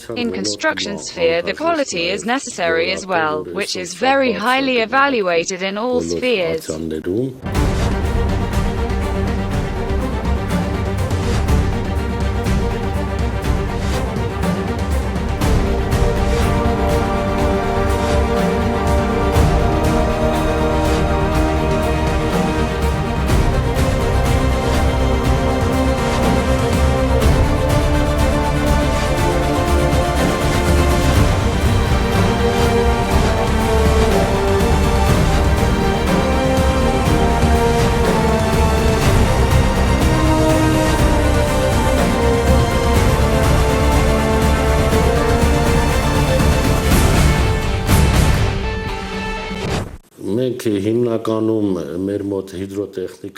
In construction sphere, the quality is necessary as well, which is very highly evaluated in all spheres.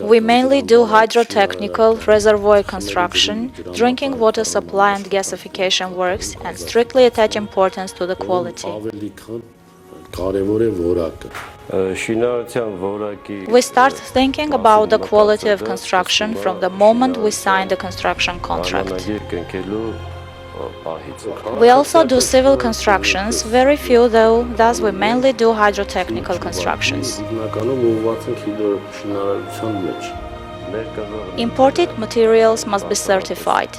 We mainly do hydrotechnical, reservoir construction, drinking water supply and gasification works, and strictly attach importance to the quality. We start thinking about the quality of construction from the moment we sign the construction contract. We also do civil constructions, very few though, thus we mainly do hydrotechnical constructions. Imported materials must be certified.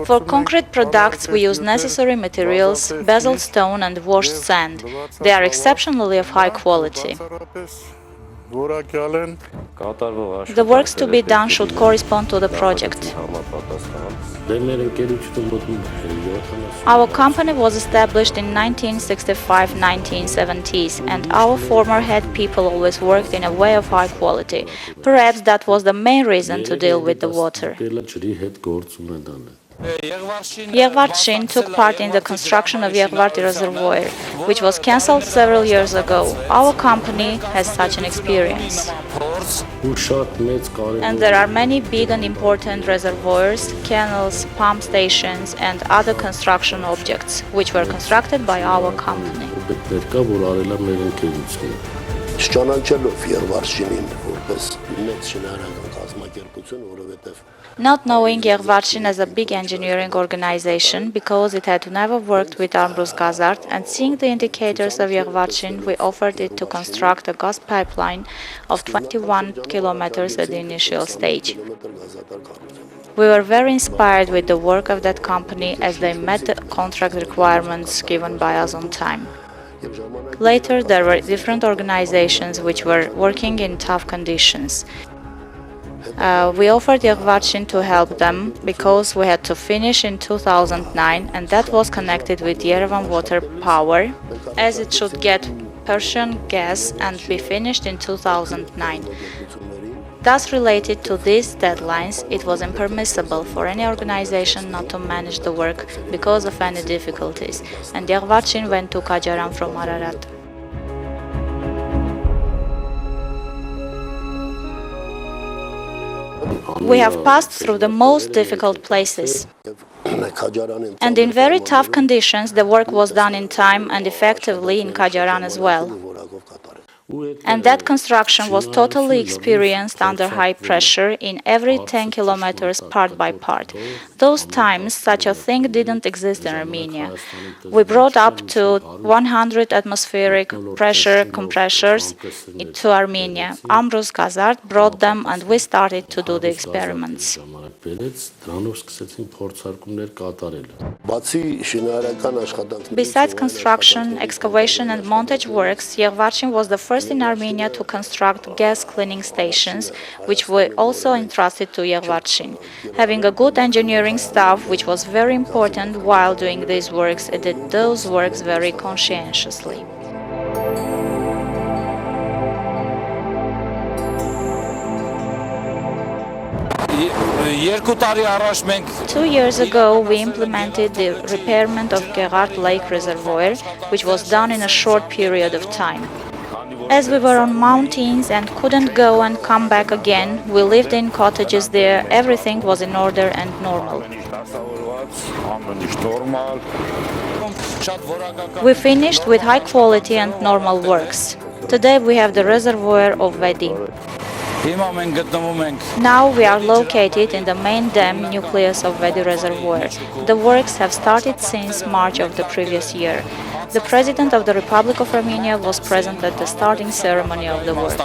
For concrete products, we use necessary materials, basalt stone and washed sand. They are exceptionally of high quality. The works to be done should correspond to the project. Our company was established in 1965-1970s, and our former head people always worked in a way of high quality. Perhaps that was the main reason to deal with the water. YEGHVARDSHIN took part in the construction of YEGHVARDI reservoir, which was cancelled several years ago. Our company has such an experience. And there are many big and important reservoirs, canals, pump stations, and other construction objects, which were constructed by our company. Not knowing YEGHVARDSHIN as a big engineering organization, because it had never worked with Ambrus-Gazard, and seeing the indicators of YEGHVARDSHIN, we offered it to construct a gas pipeline of 21 kilometers at the initial stage. We were very inspired with the work of that company, as they met the contract requirements given by us on time. Later, there were different organizations which were working in tough conditions. We offered YEGHVARDSHIN to help them because we had to finish in 2009, and that was connected with Yerevan Water Power, as it should get Persian gas and be finished in 2009. Thus, related to these deadlines, it was impermissible for any organization not to manage the work because of any difficulties, and YEGHVARDSHIN went to Kajaran from Ararat. We have passed through the most difficult places. And in very tough conditions, the work was done in time and effectively in Kajaran as well. And that construction was totally experienced under high pressure in every 10 kilometers part by part. Those times, such a thing didn't exist in Armenia. We brought up to 100 atmospheric pressure compressors to Armenia. Ambrus-Gazard brought them, and we started to do the experiments. Besides construction, excavation and montage works, YEGHVARDSHIN was the first in Armenia to construct gas cleaning stations, which we also entrusted to YEGHVARDSHIN. Having a good engineering staff, which was very important while doing these works, it did those works very conscientiously. 2 years ago, we implemented the repairment of Gerard Lake Reservoir, which was done in a short period of time. As we were on mountains and couldn't go and come back again, we lived in cottages there, everything was in order and normal. We finished with high quality and normal works. Today we have the reservoir of YEGHVARDI. Now we are located in the main dam nucleus of Vedi Reservoir. The works have started since March of the previous year. The President of the Republic of Armenia was present at the starting ceremony of the work.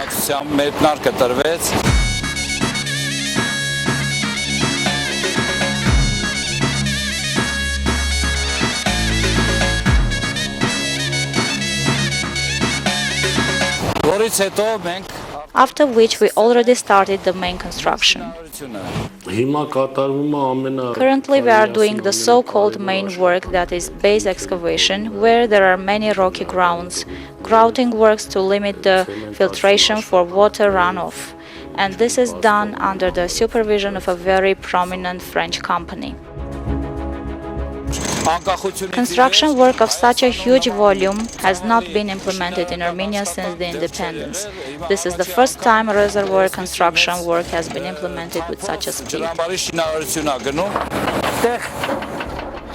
After which we already started the main construction. Currently we are doing the so-called main work, that is base excavation, where there are many rocky grounds, grouting works to limit the filtration for water runoff, and this is done under the supervision of a very prominent French company. Construction work of such a huge volume has not been implemented in Armenia since the independence. This is the first time a reservoir construction work has been implemented with such a speed.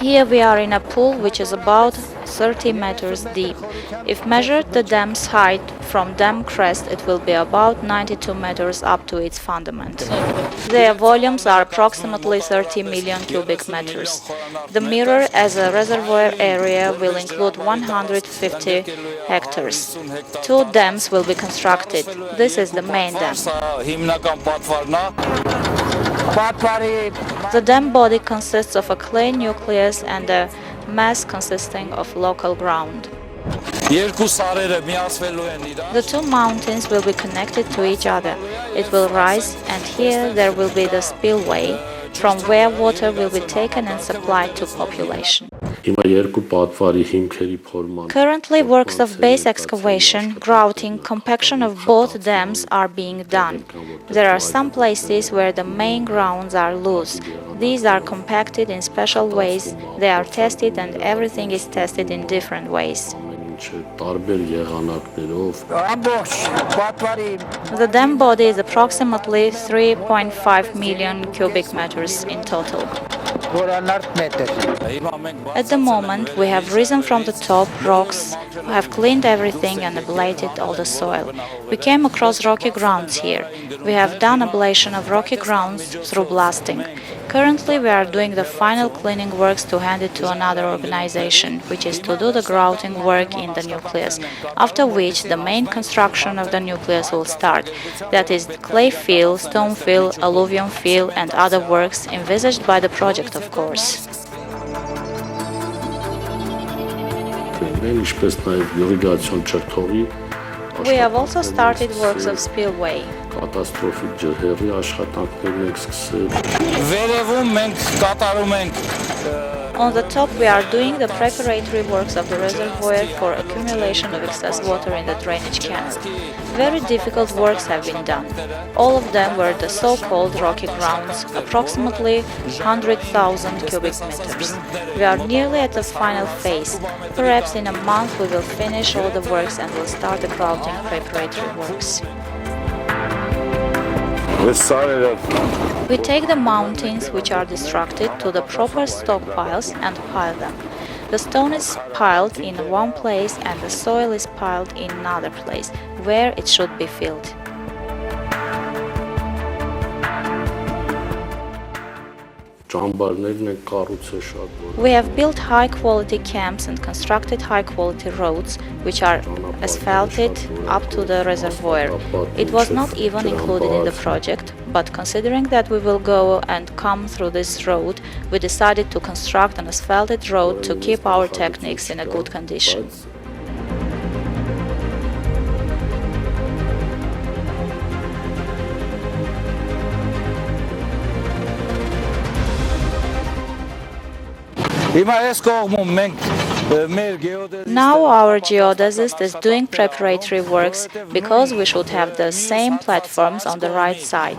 Here we are in a pool which is about 30 meters deep. If measured the dam's height from dam crest, it will be about 92 meters up to its fundament. Their volumes are approximately 30 million cubic meters. The mirror as a reservoir area will include 150 hectares. 2 dams will be constructed. This is the main dam. The dam body consists of a clay nucleus and a mass consisting of local ground. The 2 mountains will be connected to each other. It will rise, and here there will be the spillway, from where water will be taken and supplied to population. Currently, works of base excavation, grouting, compaction of both dams are being done. There are some places where the main grounds are loose. These are compacted in special ways, they are tested, and everything is tested in different ways. The dam body is approximately 3.5 million cubic meters in total. At the moment, we have risen from the top rocks, we have cleaned everything and ablated all the soil. We came across rocky grounds here. We have done ablation of rocky grounds through blasting. Currently, we are doing the final cleaning works to hand it to another organization, which is to do the grouting work in the nucleus, after which the main construction of the nucleus will start, that is clay fill, stone fill, alluvium fill and other works envisaged by the project, of course. We have also started works of spillway. On the top, we are doing the preparatory works of the reservoir for accumulation of excess water in the drainage canal. Very difficult works have been done. All of them were the so-called rocky grounds, approximately 100,000 cubic meters. We are nearly at the final phase. Perhaps in a month we will finish all the works and will start the grouting preparatory works. We take the mountains which are destructed to the proper stockpiles and pile them. The stone is piled in one place and the soil is piled in another place, where it should be filled. We have built high-quality camps and constructed high-quality roads, which are asphalted up to the reservoir. It was not even included in the project, but considering that we will go and come through this road, we decided to construct an asphalted road to keep our techniques in a good condition. Now our geodesist is doing preparatory works because we should have the same platforms on the right side.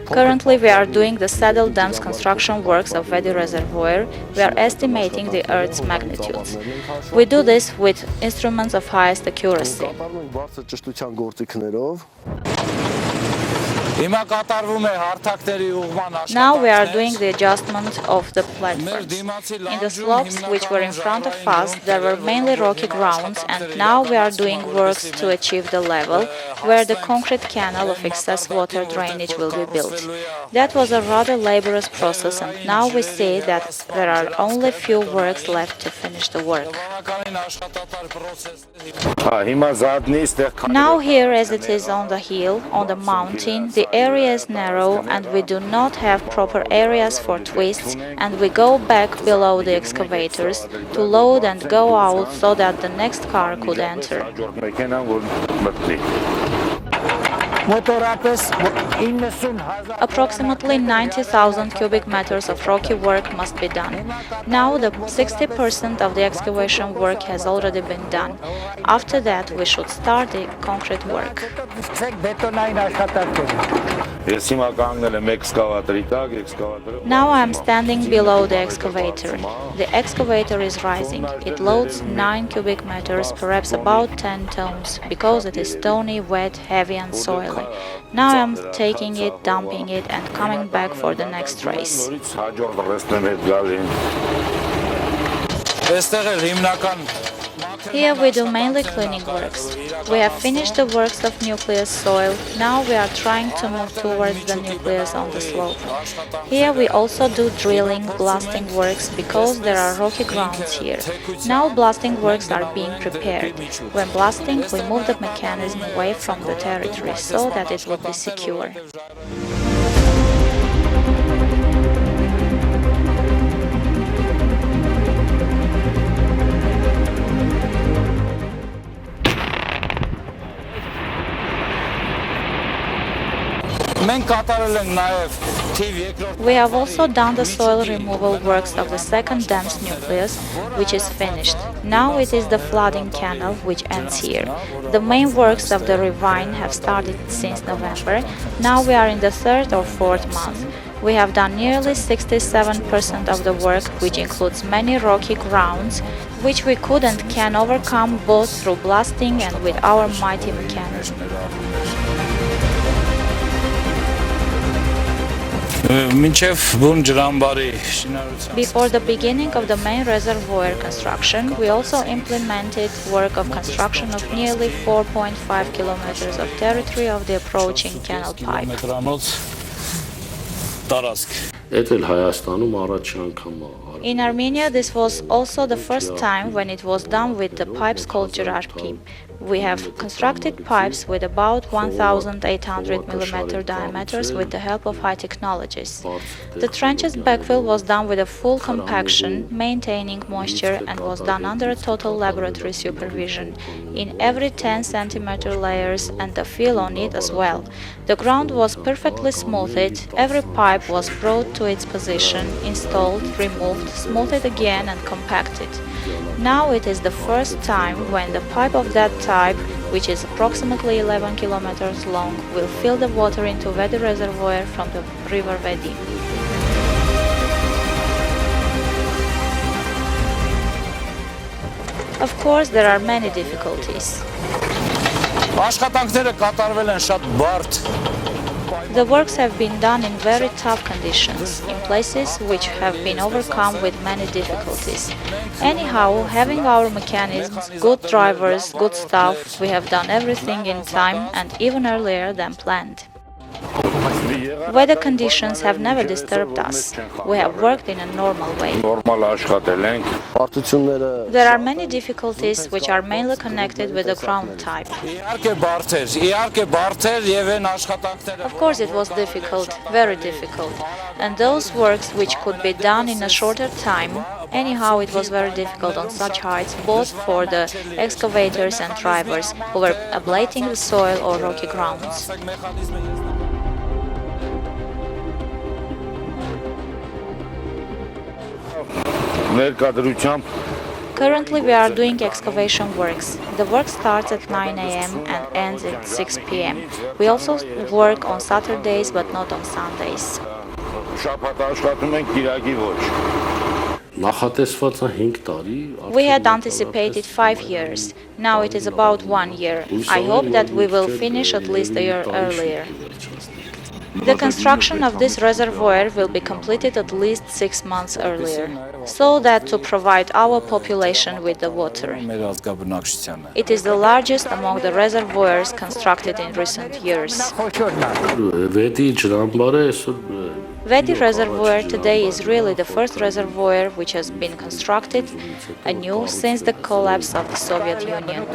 Currently we are doing the saddle dams construction works of Vedi Reservoir. We are estimating the Earth's magnitudes. We do this with instruments of highest accuracy. Now we are doing the adjustment of the platforms. In the slopes which were in front of us, there were mainly rocky grounds, and now we are doing works to achieve the level where the concrete canal of excess water drainage will be built. That was a rather laborious process, and now we see that there are only few works left to finish the work. Now here, as it is on the hill, on the mountain, the area is narrow and we do not have proper areas for twists, and we go back below the excavators to load and go out so that the next car could enter. Approximately 90,000 cubic meters of rocky work must be done. Now the 60% of the excavation work has already been done. After that we should start the concrete work. Now I am standing below the excavator. The excavator is rising. It loads 9 cubic meters, perhaps about 10 tons, because it is stony, wet, heavy and soily. Now I am taking it, dumping it and coming back for the next race. Here we do mainly cleaning works. We have finished the works of nucleus soil. Now we are trying to move towards the nucleus on the slope. Here we also do drilling, blasting works because there are rocky grounds here. Now blasting works are being prepared. When blasting, we move the mechanism away from the territory so that it would be secure. We have also done the soil removal works of the second dam's nucleus, which is finished. Now it is the flooding canal, which ends here. The main works of the ravine have started since November. Now we are in the third or fourth month. We have done nearly 67% of the work, which includes many rocky grounds, which we could and can overcome both through blasting and with our mighty mechanism. Before the beginning of the main reservoir construction, we also implemented work of construction of nearly 4.5 kilometers of territory of the approaching canal pipe. In Armenia, this was also the first time when it was done with the pipes called GERARD. We have constructed pipes with about 1,800 mm diameters with the help of high technologies. The trenches backfill was done with a full compaction, maintaining moisture, and was done under a total laboratory supervision, in every 10 cm layers and the fill on it as well. The ground was perfectly smoothed, every pipe was brought to its position, installed, removed, smoothed again and compacted. Now it is the first time when the pipe of that type, which is approximately 11 kilometers long, will fill the water into Vedi reservoir from the river Vedi. Of course, there are many difficulties. The works have been done in very tough conditions, in places which have been overcome with many difficulties. Anyhow, having our mechanisms, good drivers, good staff, we have done everything in time and even earlier than planned. Weather conditions have never disturbed us. We have worked in a normal way. There are many difficulties which are mainly connected with the ground type. Of course it was difficult, very difficult, and those works which could be done in a shorter time, anyhow it was very difficult on such heights, both for the excavators and drivers who were ablating the soil or rocky grounds. Currently we are doing excavation works. The work starts at 9 a.m. and ends at 6 p.m. We also work on Saturdays but not on Sundays. We had anticipated 5 years. Now it is about 1 year. I hope that we will finish at least a year earlier. The construction of this reservoir will be completed at least 6 months earlier, so that to provide our population with the water. It is the largest among the reservoirs constructed in recent years. Vedi Reservoir today is really the first reservoir which has been constructed anew since the collapse of the Soviet Union.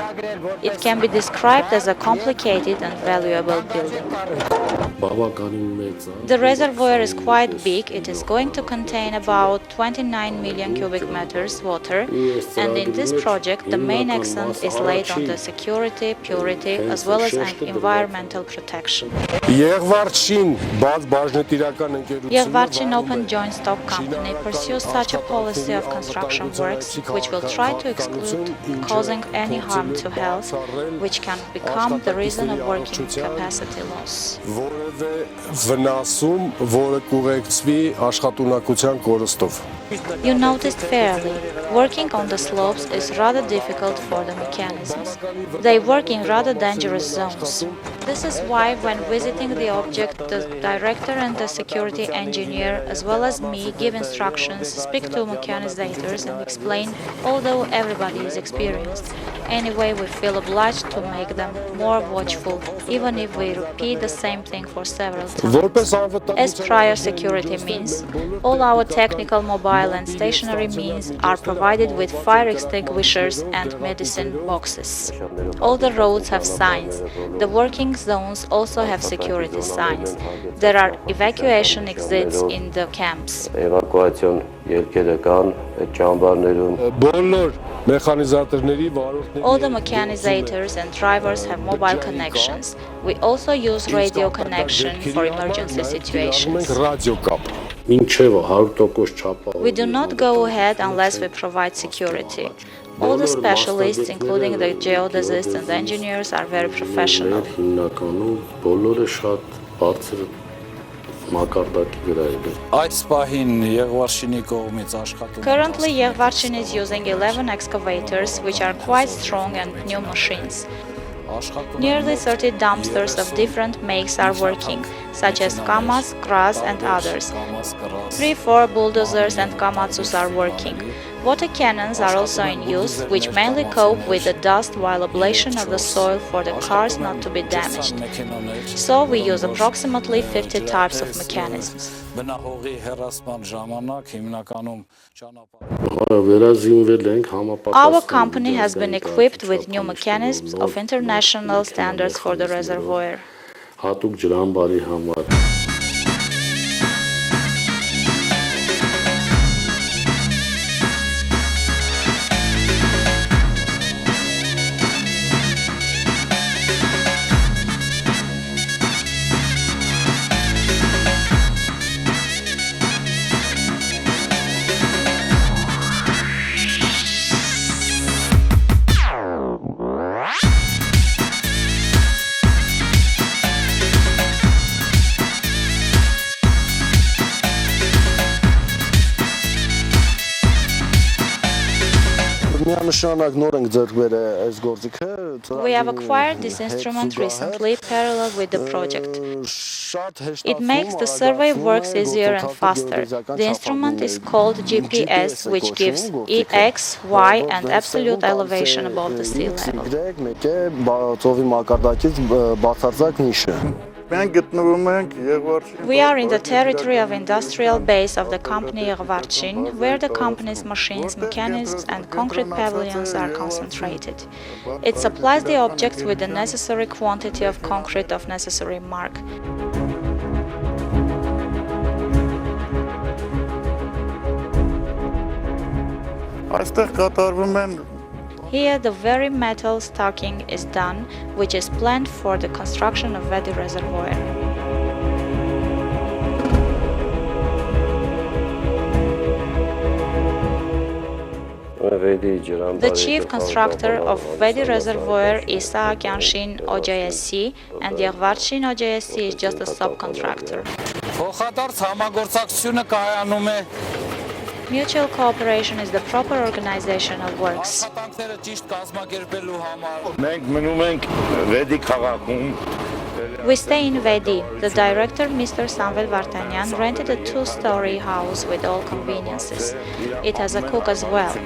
It can be described as a complicated and valuable building. The reservoir is quite big. It is going to contain about 29 million cubic meters water, and in this project the main accent is laid on the security, purity, as well as environmental protection. YEGHVARDSHIN Open Joint Stock Company pursues such a policy of construction works which will try to exclude causing any harm to health, which can become the reason of working capacity loss. You noticed fairly, working on the slopes is rather difficult for the mechanisms. They work in rather dangerous zones. This is why when visiting the object, the director and the security engineer, as well as me, give instructions, speak to mechanizators and explain, although everybody is experienced. Anyway, we feel obliged to make them more watchful, even if we repeat the same thing for several times. As prior security means, all our technical, mobile and stationary means are provided with fire extinguishers and medicine boxes. All the roads have signs. The working zones also have security signs. There are evacuation exits in the camps. All the mechanizators and drivers have mobile connections. We also use radio connection for emergency situations. We do not go ahead unless we provide security. All the specialists, including the geodesists and engineers, are very professional. Currently, YEGHVARDSHIN is using 11 excavators, which are quite strong and new machines. Nearly 30 dumpsters of different makes are working, such as Kamaz, Kras and others. 3-4 bulldozers and Komatsus are working. Water cannons are also in use, which mainly cope with the dust while ablation of the soil for the cars not to be damaged. So we use approximately 50 types of mechanisms. Our company has been equipped with new mechanisms of international standards for the reservoir. We have acquired this instrument recently, parallel with the project. It makes the survey works easier and faster. The instrument is called GPS, which gives X, Y, and absolute elevation above the sea level. We are in the territory of industrial base of the company YEGHVARDSHIN, where the company's machines, mechanisms and concrete pavilions are concentrated. It supplies the objects with the necessary quantity of concrete of necessary mark. Here the very metal stocking is done, which is planned for the construction of Vedi Reservoir. The chief constructor of Vedi Reservoir is Sahakyanshin OJSC, and YEGHVARDSHIN OJSC is just a subcontractor. Mutual cooperation is the proper organization of works. We stay in Vedi. The director, Mr. Samvel Vartanyan, rented a 2-story house with all conveniences. It has a cook as well.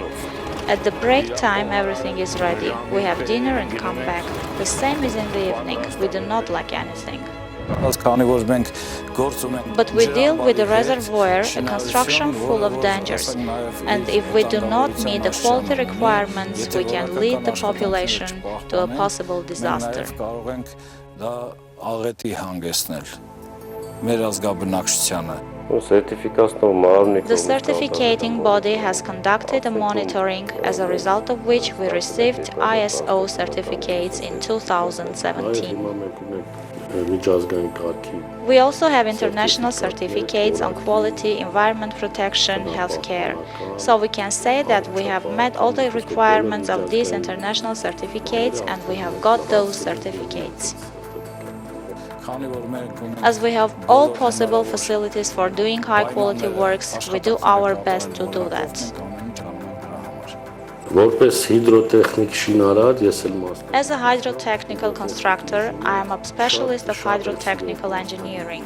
At the break time, everything is ready. We have dinner and come back. The same is in the evening. We do not lack anything. But we deal with a reservoir, a construction full of dangers, and if we do not meet the quality requirements, we can lead the population to a possible disaster. The certificating body has conducted a monitoring, as a result of which we received ISO certificates in 2017. We also have international certificates on quality, environment protection, healthcare. So we can say that we have met all the requirements of these international certificates and we have got those certificates. As we have all possible facilities for doing high-quality works, we do our best to do that. As a hydrotechnical constructor, I am a specialist of hydrotechnical engineering.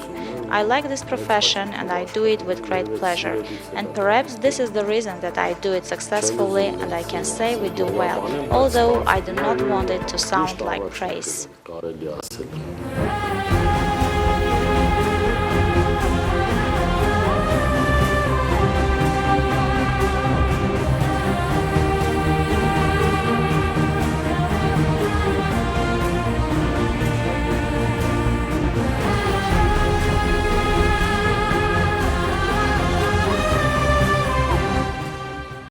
I like this profession and I do it with great pleasure. And perhaps this is the reason that I do it successfully and I can say we do well, although I do not want it to sound like praise.